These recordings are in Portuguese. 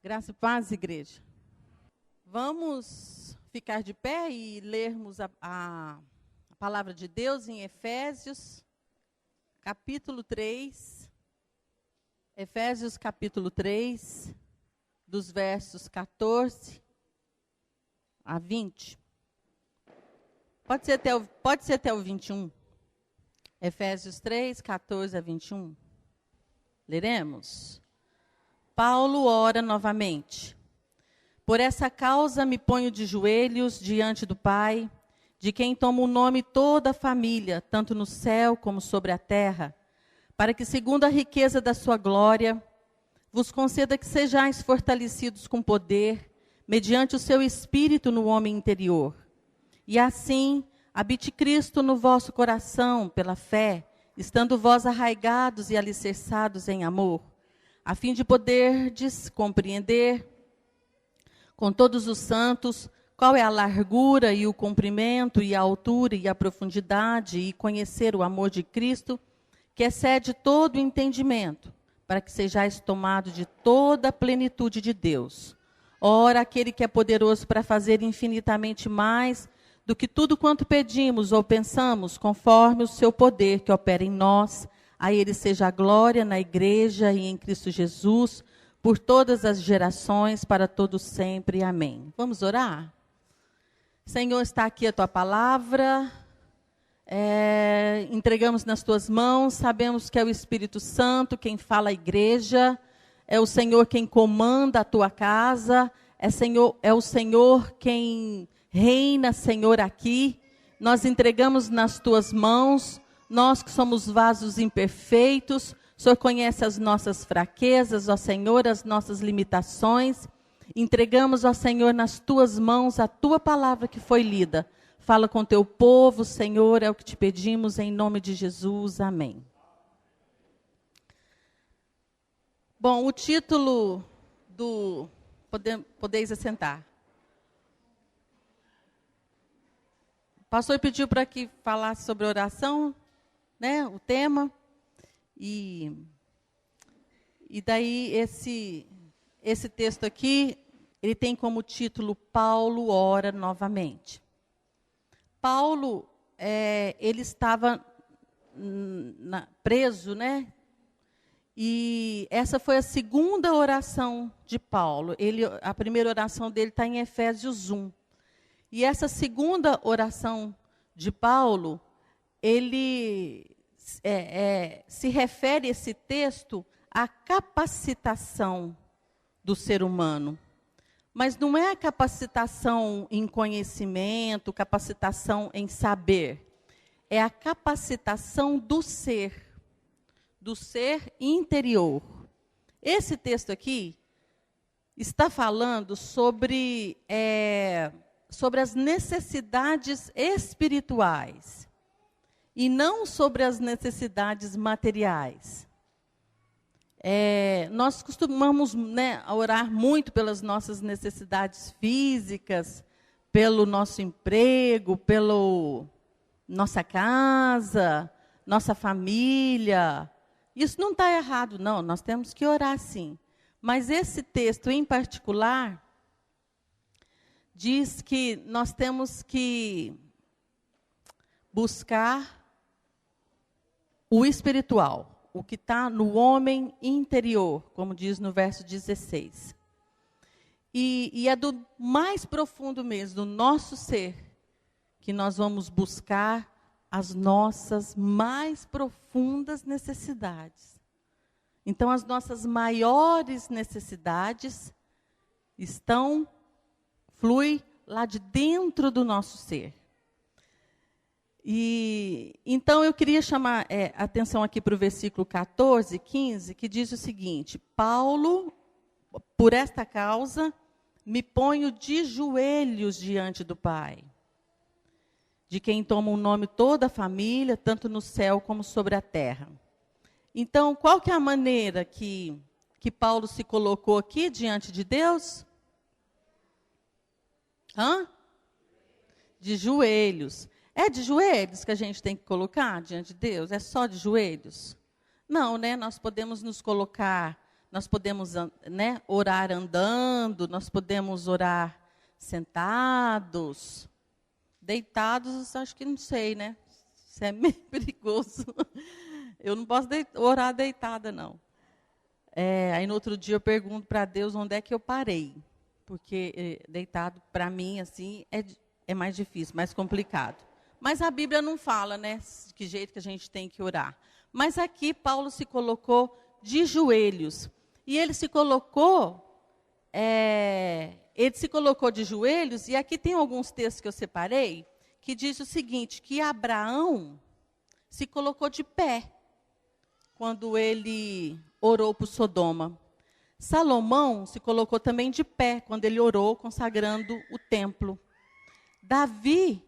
Graça e paz, igreja. Vamos ficar de pé e lermos a palavra de Deus em Efésios, capítulo 3. Efésios, capítulo 3, dos versos 14 a 20. Pode ser até o 21. Efésios 3, 14 a 21. Leremos. Paulo ora novamente. Por essa causa me ponho de joelhos diante do Pai, de quem toma o nome toda a família, tanto no céu como sobre a terra, para que, segundo a riqueza da sua glória, vos conceda que sejais fortalecidos com poder, mediante o seu Espírito no homem interior. E assim, habite Cristo no vosso coração, pela fé, estando vós arraigados e alicerçados em amor, a fim de poderdes compreender com todos os santos qual é a largura e o comprimento e a altura e a profundidade, e conhecer o amor de Cristo, que excede todo o entendimento, para que sejais tomados de toda a plenitude de Deus. Ora, aquele que é poderoso para fazer infinitamente mais do que tudo quanto pedimos ou pensamos, conforme o seu poder que opera em nós, a ele seja a glória na igreja e em Cristo Jesus, por todas as gerações, para todos sempre. Amém. Vamos orar? Senhor, está aqui a tua palavra, entregamos nas tuas mãos, sabemos que é o Espírito Santo quem fala à igreja, é o Senhor quem comanda a tua casa, é o Senhor quem reina, Senhor, aqui. Nós entregamos nas tuas mãos, nós que somos vasos imperfeitos. O Senhor conhece as nossas fraquezas, ó Senhor, as nossas limitações. Entregamos, ó Senhor, nas tuas mãos a tua palavra que foi lida. Fala com teu povo, Senhor, é o que te pedimos em nome de Jesus. Amém. Bom, o título do... Podeis assentar. O pastor pediu para que falasse sobre oração, né, o tema. E daí esse texto aqui, ele tem como título Paulo ora novamente. Paulo, ele estava preso, né? E essa foi a segunda oração de Paulo. A primeira oração dele está em Efésios 1. E essa segunda oração de Paulo, ele se refere esse texto à capacitação do ser humano. Mas não é a capacitação em conhecimento, capacitação em saber. É a capacitação do ser interior. Esse texto aqui está falando sobre as necessidades espirituais e não sobre as necessidades materiais. Nós costumamos, né, orar muito pelas nossas necessidades físicas, pelo nosso emprego, pela nossa casa, nossa família. Isso não está errado, não, nós temos que orar sim. Mas esse texto em particular diz que nós temos que buscar o espiritual, o que está no homem interior, como diz no verso 16. E é do mais profundo mesmo, do nosso ser, que nós vamos buscar as nossas mais profundas necessidades. Então, as nossas maiores necessidades flui lá de dentro do nosso ser. E então eu queria chamar atenção aqui para o versículo 14 e 15, que diz o seguinte: Paulo, por esta causa, me ponho de joelhos diante do Pai, de quem toma o nome toda a família, tanto no céu como sobre a terra. Então, qual que é a maneira que Paulo se colocou aqui diante de Deus? De joelhos. É de joelhos que a gente tem que colocar diante de Deus? É só de joelhos? Não, né? Nós podemos nos colocar nós podemos, né, orar andando, nós podemos orar sentados, deitados, acho que não sei, né? Isso é meio perigoso. Eu não posso orar deitada, não. Aí no outro dia eu pergunto para Deus onde é que eu parei. Porque deitado, para mim, assim, é mais difícil, mais complicado. Mas a Bíblia não fala, né, que jeito que a gente tem que orar. Mas aqui Paulo se colocou de joelhos. E ele se colocou de joelhos, e aqui tem alguns textos que eu separei, que diz o seguinte, que Abraão se colocou de pé quando ele orou por Sodoma. Salomão se colocou também de pé quando ele orou, consagrando o templo. Davi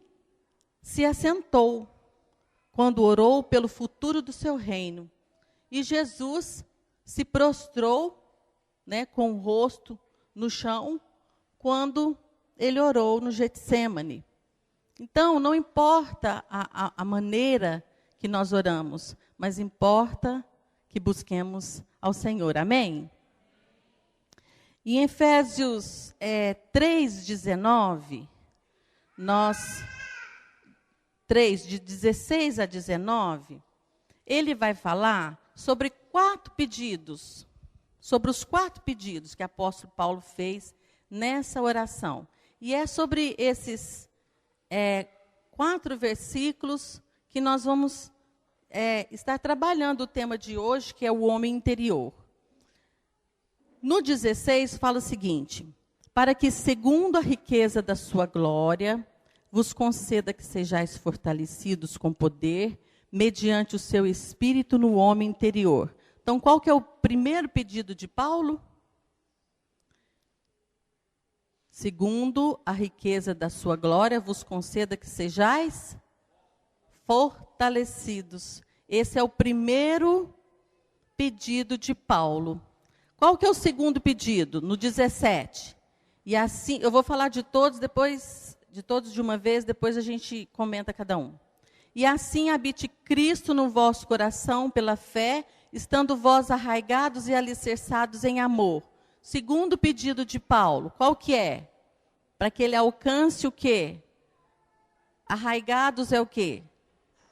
se assentou quando orou pelo futuro do seu reino. E Jesus se prostrou, né, com o rosto no chão, quando ele orou no Getsêmani. Então, não importa a maneira que nós oramos, mas importa que busquemos ao Senhor. Amém? E em Efésios 3:19, 3, de 16 a 19, ele vai falar sobre 4 pedidos, sobre os 4 pedidos que o apóstolo Paulo fez nessa oração. E é sobre esses 4 versículos que nós vamos estar trabalhando o tema de hoje, que é o homem interior. No 16 fala o seguinte: para que segundo a riqueza da sua glória, vos conceda que sejais fortalecidos com poder, mediante o seu espírito no homem interior. Então, qual que é o primeiro pedido de Paulo? Segundo a riqueza da sua glória, vos conceda que sejais fortalecidos. Esse é o primeiro pedido de Paulo. Qual que é o segundo pedido? No 17. E assim, eu vou falar de todos de uma vez, depois a gente comenta cada um. E assim habite Cristo no vosso coração pela fé, estando vós arraigados e alicerçados em amor. Segundo pedido de Paulo, qual que é? Para que ele alcance o quê? Arraigados é o quê?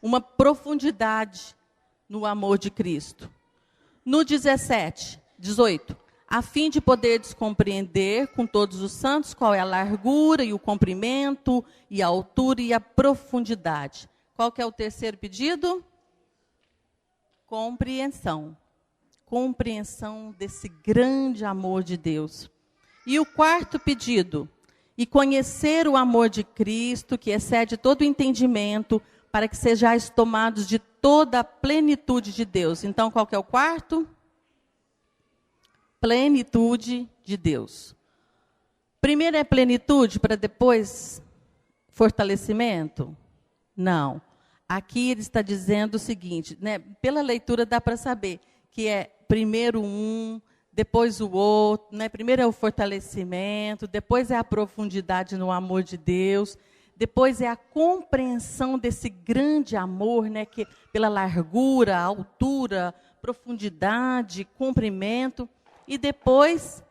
Uma profundidade no amor de Cristo. No 18, a fim de poderes compreender com todos os santos qual é a largura e o comprimento e a altura e a profundidade. Qual que é o terceiro pedido? Compreensão. Compreensão desse grande amor de Deus. E o quarto pedido? E conhecer o amor de Cristo, que excede todo o entendimento, para que sejais tomados de toda a plenitude de Deus. Então, qual que é o quarto? Plenitude de Deus. Primeiro é plenitude, para depois fortalecimento? Não. Aqui ele está dizendo o seguinte, né? Pela leitura dá para saber que é primeiro um, depois o outro, né? Primeiro é o fortalecimento, depois é a profundidade no amor de Deus, depois é a compreensão desse grande amor, né? Que pela largura, altura, profundidade, comprimento, e depois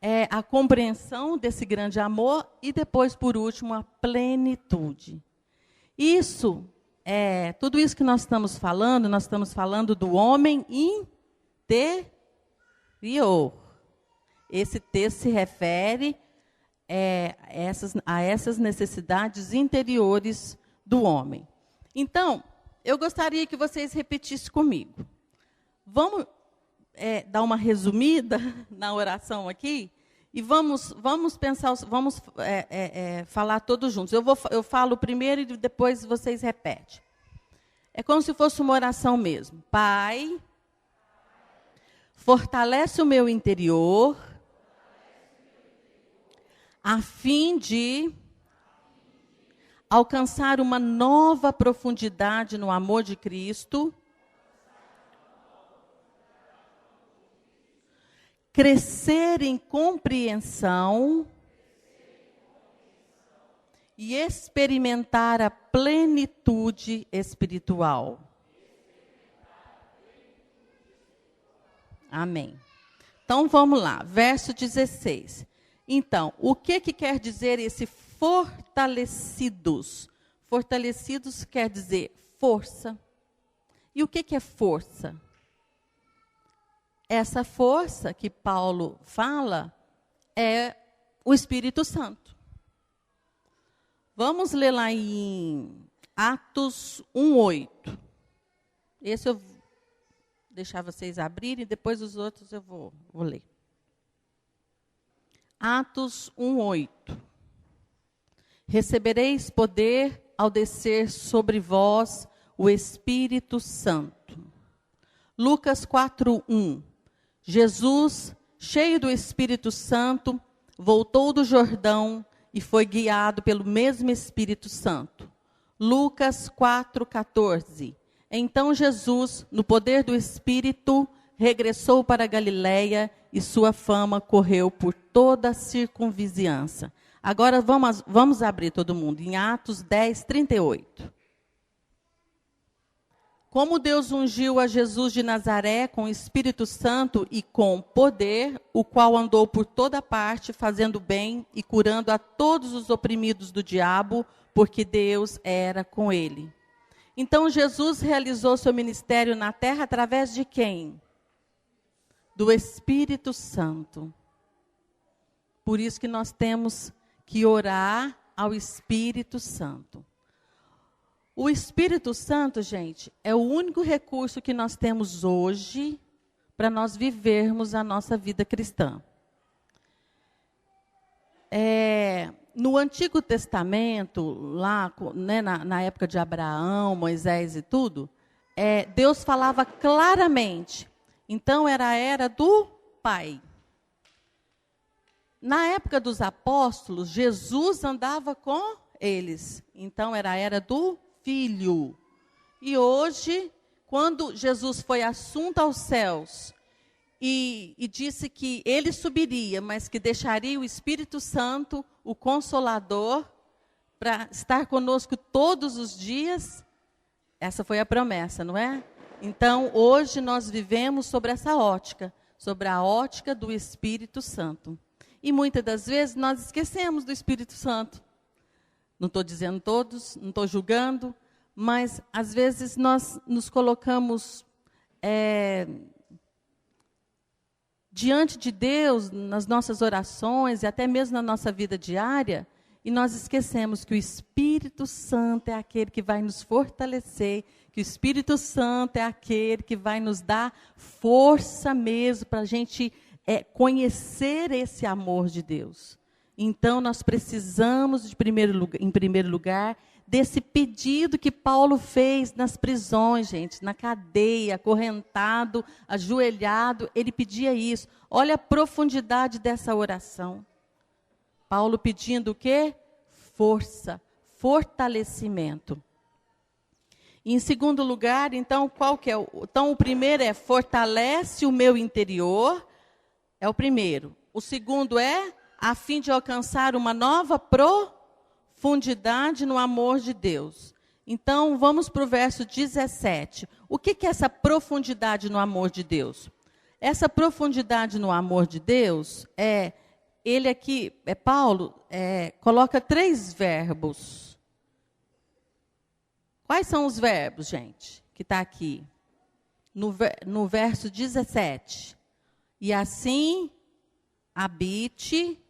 é a compreensão desse grande amor, e depois, por último, a plenitude. Tudo isso que nós estamos falando do homem interior. Esse texto se refere a essas necessidades interiores do homem. Então, eu gostaria que vocês repetissem comigo. Vamos dar uma resumida na oração aqui? E vamos pensar, falar todos juntos. Eu falo primeiro e depois vocês repetem. É como se fosse uma oração mesmo. Pai, fortalece o meu interior, a fim de alcançar uma nova profundidade no amor de Cristo, crescer em compreensão e experimentar a plenitude espiritual. Amém. Então, vamos lá, verso 16. Então, o que quer dizer esse fortalecidos? Fortalecidos quer dizer força. E o que é força? Essa força que Paulo fala é o Espírito Santo. Vamos ler lá em Atos 1:8. Esse eu vou deixar vocês abrirem, depois os outros eu vou ler. Atos 1:8. Recebereis poder ao descer sobre vós o Espírito Santo. Lucas 4:1. Jesus, cheio do Espírito Santo, voltou do Jordão e foi guiado pelo mesmo Espírito Santo. Lucas 4:14. Então Jesus, no poder do Espírito, regressou para a Galiléia e sua fama correu por toda a circunvizinhança. Agora vamos abrir todo mundo em Atos 10:38. Como Deus ungiu a Jesus de Nazaré com o Espírito Santo e com poder, o qual andou por toda parte, fazendo bem e curando a todos os oprimidos do diabo, porque Deus era com ele. Então Jesus realizou seu ministério na terra através de quem? Do Espírito Santo. Por isso que nós temos que orar ao Espírito Santo. O Espírito Santo, gente, é o único recurso que nós temos hoje para nós vivermos a nossa vida cristã. No Antigo Testamento, lá, né, na época de Abraão, Moisés e tudo, Deus falava claramente. Então, era a era do Pai. Na época dos apóstolos, Jesus andava com eles. Então, era a era do Filho. E hoje, quando Jesus foi assunto aos céus e disse que ele subiria, mas que deixaria o Espírito Santo, o Consolador, para estar conosco todos os dias, essa foi a promessa, não é? Então, hoje nós vivemos sobre essa ótica, sobre a ótica do Espírito Santo. E muitas das vezes nós esquecemos do Espírito Santo. Não estou dizendo todos, não estou julgando, mas às vezes nós nos colocamos diante de Deus, nas nossas orações e até mesmo na nossa vida diária, e nós esquecemos que o Espírito Santo é aquele que vai nos fortalecer, que o Espírito Santo é aquele que vai nos dar força mesmo para a gente conhecer esse amor de Deus. Então, nós precisamos, em primeiro lugar, desse pedido que Paulo fez nas prisões, gente, na cadeia, acorrentado, ajoelhado, ele pedia isso. Olha a profundidade dessa oração. Paulo pedindo o quê? Força, fortalecimento. Em segundo lugar, então, qual que é? Então, o primeiro é fortalece o meu interior, é o primeiro. O segundo é a fim de alcançar uma nova profundidade no amor de Deus. Então, vamos para o verso 17. O que é essa profundidade no amor de Deus? Essa profundidade no amor de Deus, ele aqui, Paulo, coloca 3 verbos. Quais são os verbos, gente, que está aqui? No verso 17. E assim habite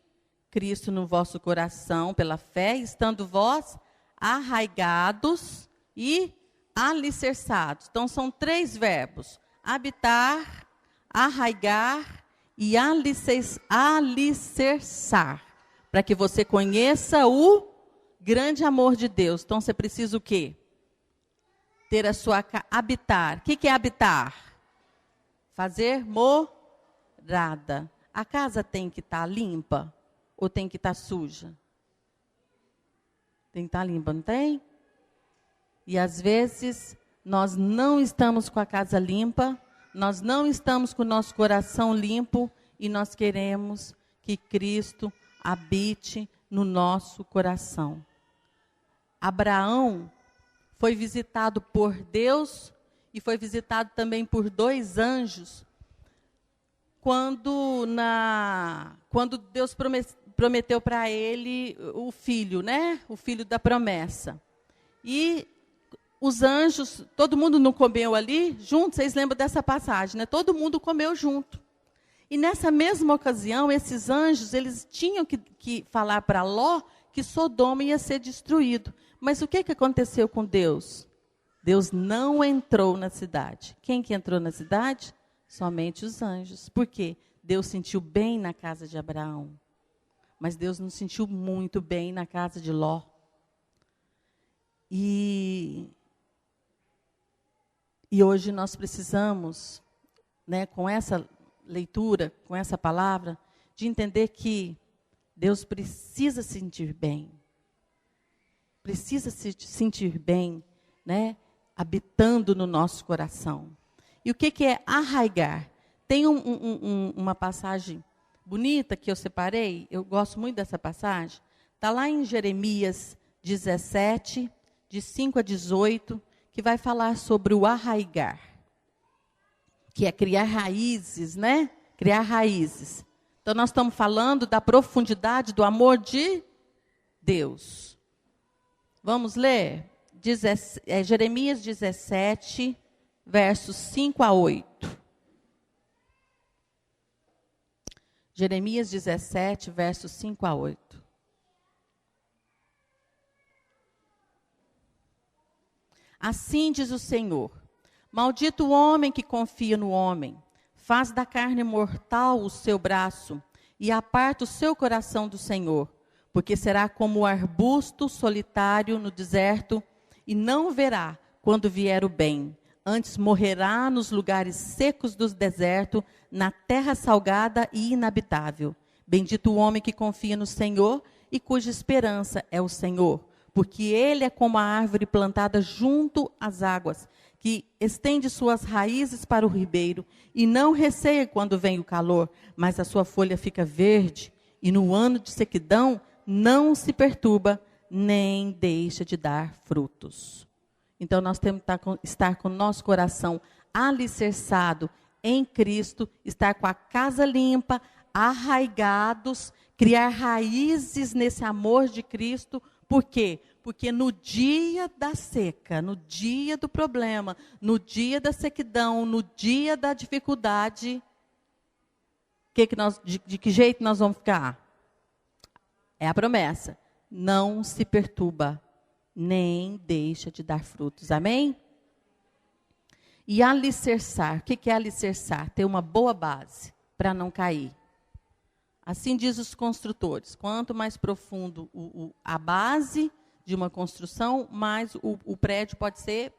Cristo no vosso coração pela fé, estando vós arraigados e alicerçados. Então, são 3 verbos. Habitar, arraigar e alicerçar. Para que você conheça o grande amor de Deus. Então, você precisa o quê? Ter a sua habitar. O que é habitar? Fazer morada. A casa tem que estar limpa ou tem que estar suja? Tem que estar limpa, não tem? E às vezes nós não estamos com a casa limpa, nós não estamos com o nosso coração limpo e nós queremos que Cristo habite no nosso coração. Abraão foi visitado por Deus e foi visitado também por 2 anjos. quando Deus prometeu para ele o filho, né? O filho da promessa. E os anjos, todo mundo não comeu ali junto? Vocês lembram dessa passagem, né? Todo mundo comeu junto. E nessa mesma ocasião, esses anjos, eles tinham que falar para Ló que Sodoma ia ser destruído. Mas o que aconteceu com Deus? Deus não entrou na cidade. Quem que entrou na cidade? Somente os anjos. Por quê? Deus sentiu bem na casa de Abraão. Mas Deus não sentiu muito bem na casa de Ló. E hoje nós precisamos, né, com essa leitura, com essa palavra, de entender que Deus precisa se sentir bem. Precisa se sentir bem, né, habitando no nosso coração. E o que é arraigar? Tem uma passagem bonita que eu separei, eu gosto muito dessa passagem. Está lá em Jeremias 17, de 5 a 18, que vai falar sobre o arraigar, que é criar raízes, né? Criar raízes. Então, nós estamos falando da profundidade do amor de Deus. Vamos ler? Jeremias 17, versos 5 a 8. Jeremias 17, versos 5 a 8. Assim diz o Senhor: maldito o homem que confia no homem, faz da carne mortal o seu braço e aparta o seu coração do Senhor, porque será como o arbusto solitário no deserto e não verá quando vier o bem, antes morrerá nos lugares secos do deserto, na terra salgada e inabitável. Bendito o homem que confia no Senhor e cuja esperança é o Senhor, porque ele é como a árvore plantada junto às águas, que estende suas raízes para o ribeiro e não receia quando vem o calor, mas a sua folha fica verde e no ano de sequidão não se perturba, nem deixa de dar frutos. Então nós temos que estar com o nosso coração alicerçado em Cristo, estar com a casa limpa, arraigados, criar raízes nesse amor de Cristo. Por quê? Porque no dia da seca, no dia do problema, no dia da sequidão, no dia da dificuldade, de que jeito nós vamos ficar? É a promessa. Não se perturba, nem deixa de dar frutos. Amém? E alicerçar. O que é alicerçar? Ter uma boa base para não cair. Assim diz os construtores. Quanto mais profundo a base de uma construção, mais o prédio pode ser,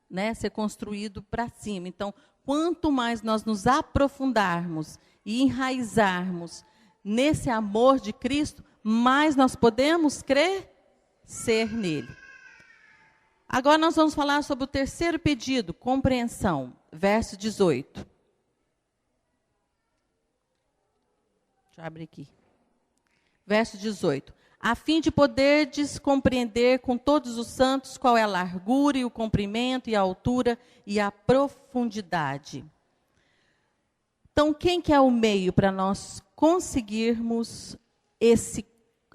né, ser construído para cima. Então, quanto mais nós nos aprofundarmos e enraizarmos nesse amor de Cristo, mais nós podemos crescer nele. Agora nós vamos falar sobre o terceiro pedido, compreensão, verso 18. Deixa eu abrir aqui. Verso 18. A fim de poderdes compreender com todos os santos qual é a largura e o comprimento e a altura e a profundidade. Então, quem que é o meio para nós conseguirmos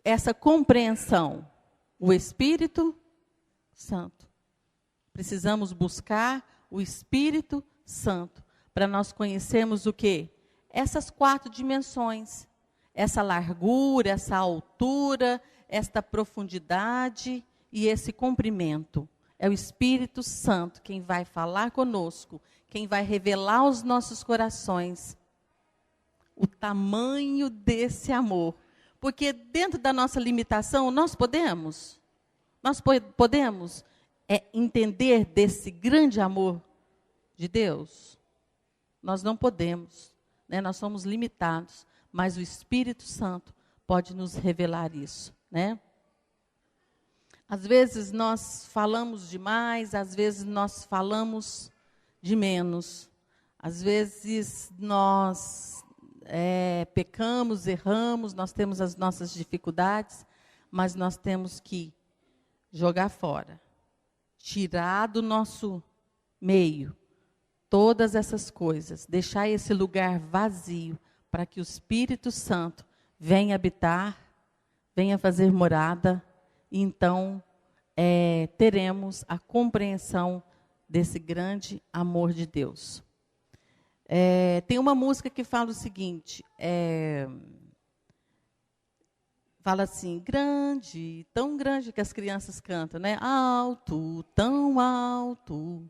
essa compreensão? O Espírito Santo. Precisamos buscar o Espírito Santo para nós conhecermos o quê? Essas 4 dimensões. Essa largura, essa altura, esta profundidade e esse comprimento. É o Espírito Santo quem vai falar conosco, quem vai revelar aos nossos corações o tamanho desse amor. Porque dentro da nossa limitação, nós podemos entender desse grande amor de Deus? Nós não podemos, né? Nós somos limitados. Mas o Espírito Santo pode nos revelar isso, né? Às vezes nós falamos demais, às vezes nós falamos de menos. Às vezes nós pecamos, erramos, nós temos as nossas dificuldades, mas nós temos que jogar fora, tirar do nosso meio todas essas coisas, deixar esse lugar vazio, para que o Espírito Santo venha habitar, venha fazer morada, e então teremos a compreensão desse grande amor de Deus. Tem uma música que fala o seguinte, fala assim, grande, tão grande, que as crianças cantam, né? Alto, tão alto,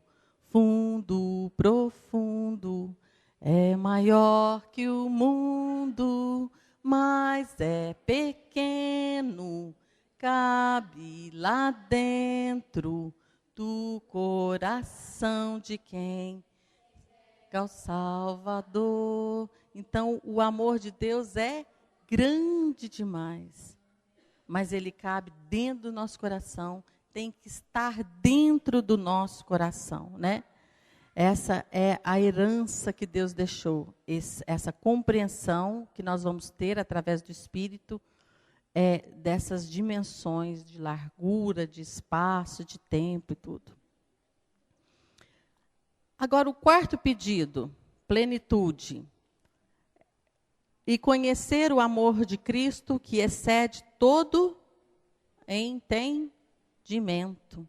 fundo, profundo, é maior que o mundo, mas é pequeno, cabe lá dentro do coração de quem é o Salvador. Então, o amor de Deus é grande demais, mas ele cabe dentro do nosso coração, tem que estar dentro do nosso coração, né? Essa é a herança que Deus deixou, essa compreensão que nós vamos ter através do Espírito, dessas dimensões de largura, de espaço, de tempo e tudo. Agora, o quarto pedido, plenitude. E conhecer o amor de Cristo que excede todo entendimento,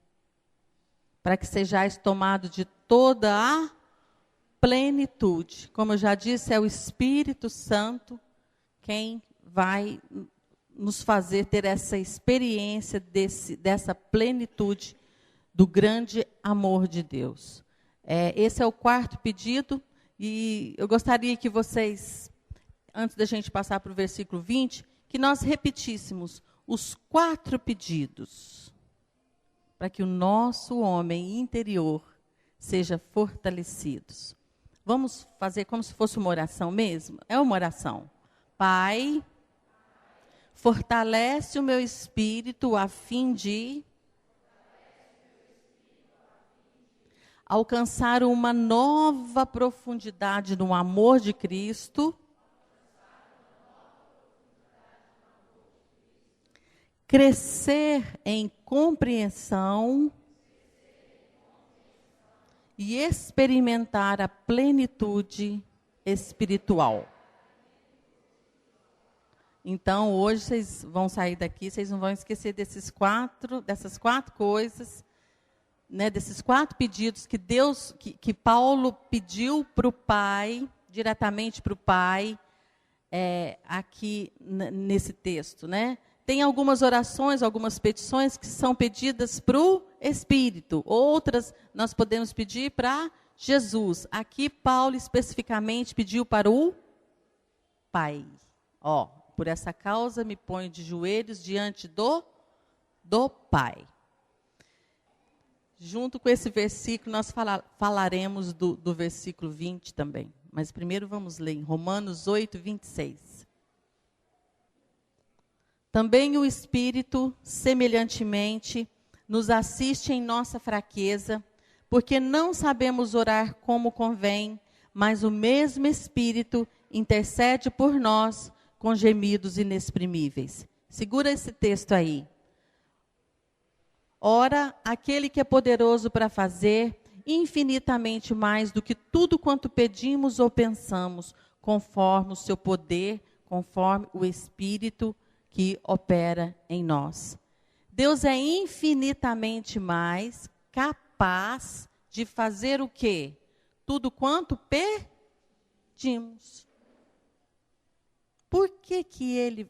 para que sejais tomado de toda a plenitude. Como eu já disse, é o Espírito Santo quem vai nos fazer ter essa experiência dessa plenitude do grande amor de Deus. Esse é o quarto pedido, e eu gostaria que vocês, antes da gente passar para o versículo 20, que nós repetíssemos os 4 pedidos, para que o nosso homem interior seja fortalecido. Vamos fazer como se fosse uma oração mesmo? É uma oração. Pai, fortalece o meu espírito a fim de alcançar uma nova profundidade no amor de Cristo, crescer em compreensão e experimentar a plenitude espiritual. Então, hoje vocês vão sair daqui, vocês não vão esquecer dessas quatro coisas, né, desses 4 pedidos que Paulo pediu para o Pai, diretamente para o Pai, aqui nesse texto, né? Tem algumas orações, algumas petições que são pedidas para o Espírito. Outras nós podemos pedir para Jesus. Aqui Paulo especificamente pediu para o Pai. Por essa causa me ponho de joelhos diante do Pai. Junto com esse versículo, nós falaremos do versículo 20 também. Mas primeiro vamos ler em Romanos 8, 26. Também o Espírito, semelhantemente, nos assiste em nossa fraqueza, porque não sabemos orar como convém, mas o mesmo Espírito intercede por nós com gemidos inexprimíveis. Segura esse texto aí. Ora, aquele que é poderoso para fazer infinitamente mais do que tudo quanto pedimos ou pensamos, conforme o seu poder, conforme o Espírito que opera em nós. Deus é infinitamente mais capaz de fazer o quê? Tudo quanto pedimos. Por que Ele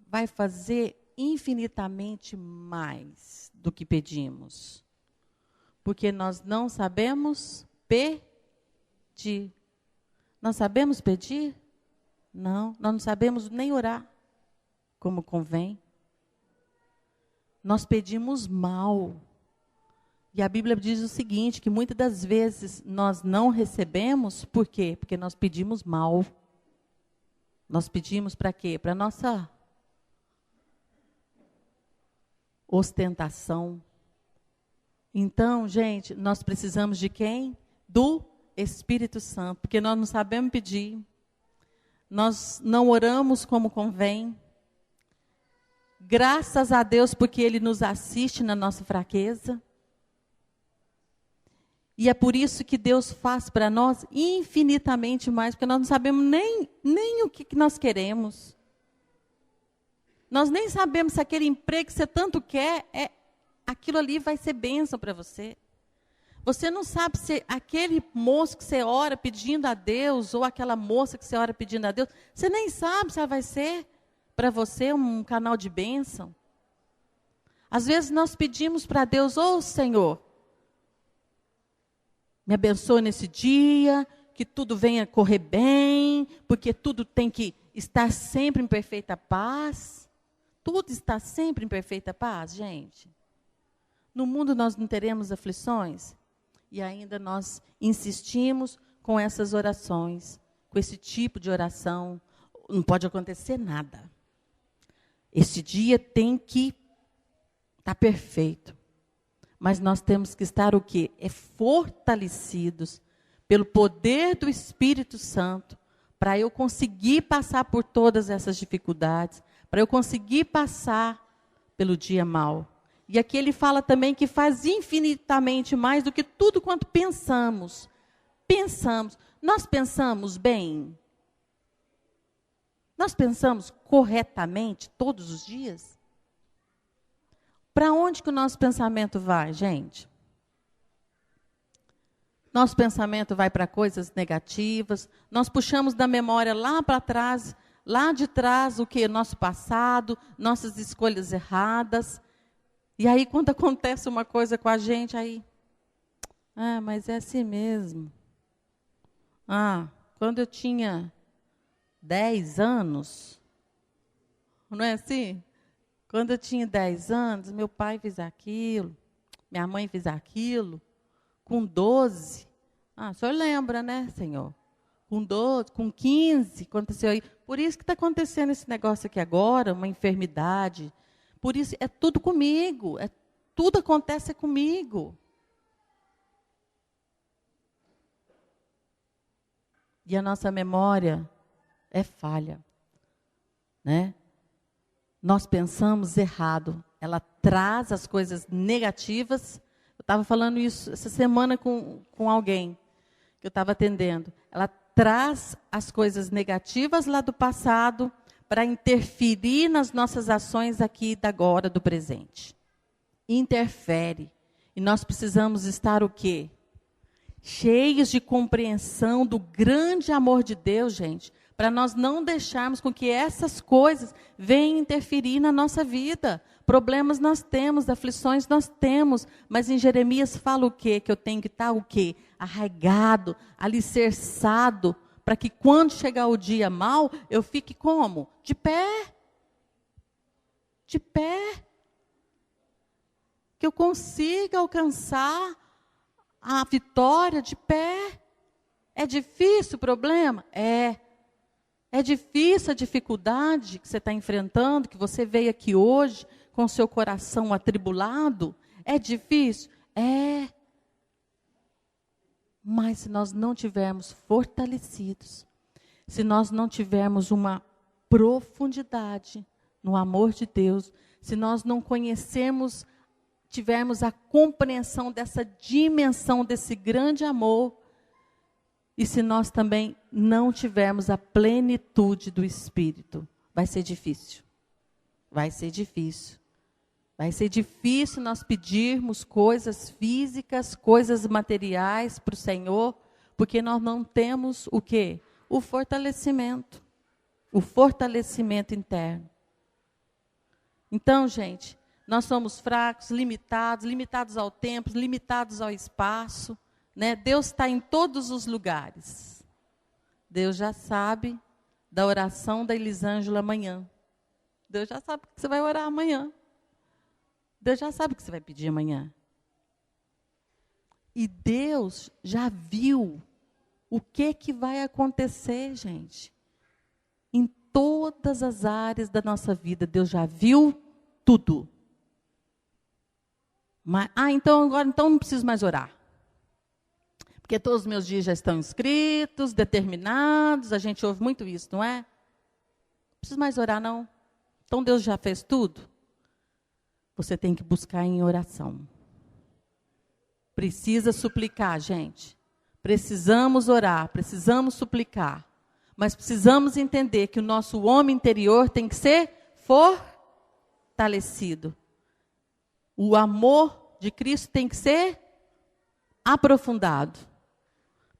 vai fazer infinitamente mais do que pedimos? Porque nós não sabemos pedir. Nós sabemos pedir? Não, nós não sabemos nem orar como convém. Nós pedimos mal. E a Bíblia diz o seguinte, que muitas das vezes nós não recebemos, por quê? Porque nós pedimos mal. Nós pedimos para quê? Para nossa ostentação. Então, gente, nós precisamos de quem? Do Espírito Santo, porque nós não sabemos pedir. Nós não oramos como convém. Graças a Deus, porque Ele nos assiste na nossa fraqueza. E é por isso que Deus faz para nós infinitamente mais, porque nós não sabemos nem o que nós queremos. Nós nem sabemos se aquele emprego que você tanto quer, aquilo ali vai ser bênção para você. Você não sabe se aquele moço que você ora pedindo a Deus, ou aquela moça que você ora pedindo a Deus, você nem sabe se ela vai ser para você um canal de bênção. Às vezes nós pedimos para Deus, ô Senhor, me abençoe nesse dia, que tudo venha correr bem, porque tudo tem que estar sempre em perfeita paz. Tudo está sempre em perfeita paz, gente. No mundo nós não teremos aflições? E ainda nós insistimos com essas orações, com esse tipo de oração. Não pode acontecer nada. Esse dia tem que estar perfeito. Mas nós temos que estar o quê? Fortalecidos pelo poder do Espírito Santo, para eu conseguir passar por todas essas dificuldades, para eu conseguir passar pelo dia mau. E aqui ele fala também que faz infinitamente mais do que tudo quanto pensamos. Nós pensamos bem? Nós pensamos corretamente todos os dias? Para onde que o nosso pensamento vai, gente? Nosso pensamento vai para coisas negativas, nós puxamos da memória lá para trás, lá de trás, o que? Nosso passado, nossas escolhas erradas. E aí, quando acontece uma coisa com a gente, aí, mas é assim mesmo. Quando eu tinha 10 anos, não é assim? Quando eu tinha 10 anos, meu pai fez aquilo, minha mãe fez aquilo. Com 12, o senhor lembra, né, Senhor? Com 12, com 15, aconteceu aí. Por isso que está acontecendo esse negócio aqui agora, uma enfermidade. Por isso, é tudo comigo, tudo acontece comigo. E a nossa memória é falha, né? Nós pensamos errado, ela traz as coisas negativas. Eu estava falando isso essa semana com alguém que eu estava atendendo. Ela traz as coisas negativas lá do passado para interferir nas nossas ações aqui da agora, do presente. Interfere. E nós precisamos estar o quê? Cheios de compreensão do grande amor de Deus, gente, para nós não deixarmos com que essas coisas venham interferir na nossa vida. Problemas nós temos, aflições nós temos, mas em Jeremias fala o quê? Que eu tenho que estar o quê? Arraigado, alicerçado, para que quando chegar o dia mau, eu fique como? De pé. De pé. Que eu consiga alcançar a vitória de pé. É difícil o problema? É difícil a dificuldade que você está enfrentando, que você veio aqui hoje com o seu coração atribulado? É difícil? É. Mas se nós não tivermos fortalecidos, se nós não tivermos uma profundidade no amor de Deus, se nós não conhecermos, tivermos a compreensão dessa dimensão, desse grande amor, e se nós também não tivermos a plenitude do Espírito, vai ser difícil. Vai ser difícil. Vai ser difícil nós pedirmos coisas físicas, coisas materiais para o Senhor, porque nós não temos o quê? O fortalecimento interno. Então, gente, nós somos fracos, limitados ao tempo, limitados ao espaço, né? Deus está em todos os lugares. Deus já sabe da oração da Elisângela amanhã. Deus já sabe que você vai orar amanhã. Deus já sabe o que você vai pedir amanhã. E Deus já viu o que vai acontecer, gente. Em todas as áreas da nossa vida, Deus já viu tudo. Mas, então agora não preciso mais orar. Porque todos os meus dias já estão escritos, determinados, a gente ouve muito isso, não é? Não preciso mais orar, não. Então Deus já fez tudo. Você tem que buscar em oração. Precisa suplicar, gente. Precisamos orar, precisamos suplicar. Mas precisamos entender que o nosso homem interior tem que ser fortalecido. O amor de Cristo tem que ser aprofundado.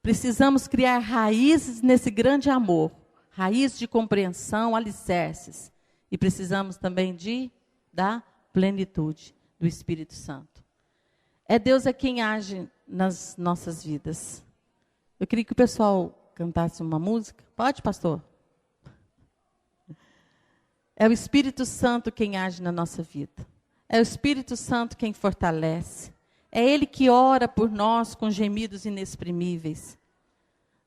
Precisamos criar raízes nesse grande amor. Raízes de compreensão, alicerces. E precisamos também da plenitude do Espírito Santo. É Deus quem age nas nossas vidas. Eu queria que o pessoal cantasse uma música. Pode, pastor? É o Espírito Santo quem age na nossa vida. É o Espírito Santo quem fortalece. É Ele que ora por nós com gemidos inexprimíveis.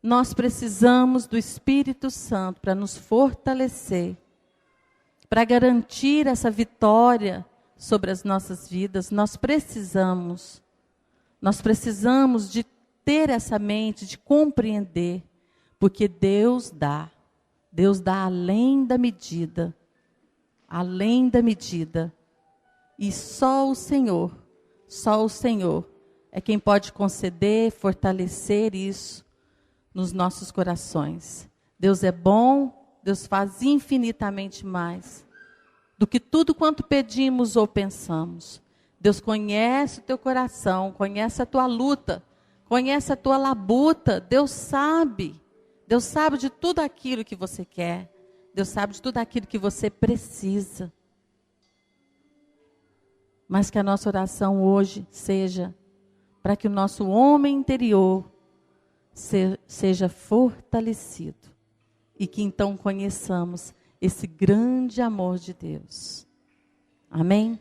Nós precisamos do Espírito Santo para nos fortalecer, para garantir essa vitória sobre as nossas vidas. Nós precisamos de ter essa mente, de compreender, porque Deus dá além da medida, e só o Senhor é quem pode conceder, fortalecer isso nos nossos corações. Deus é bom, Deus faz infinitamente mais do que tudo quanto pedimos ou pensamos. Deus conhece o teu coração, conhece a tua luta, conhece a tua labuta. Deus sabe de tudo aquilo que você quer. Deus sabe de tudo aquilo que você precisa. Mas que a nossa oração hoje seja para que o nosso homem interior seja fortalecido. E que então conheçamos esse grande amor de Deus. Amém?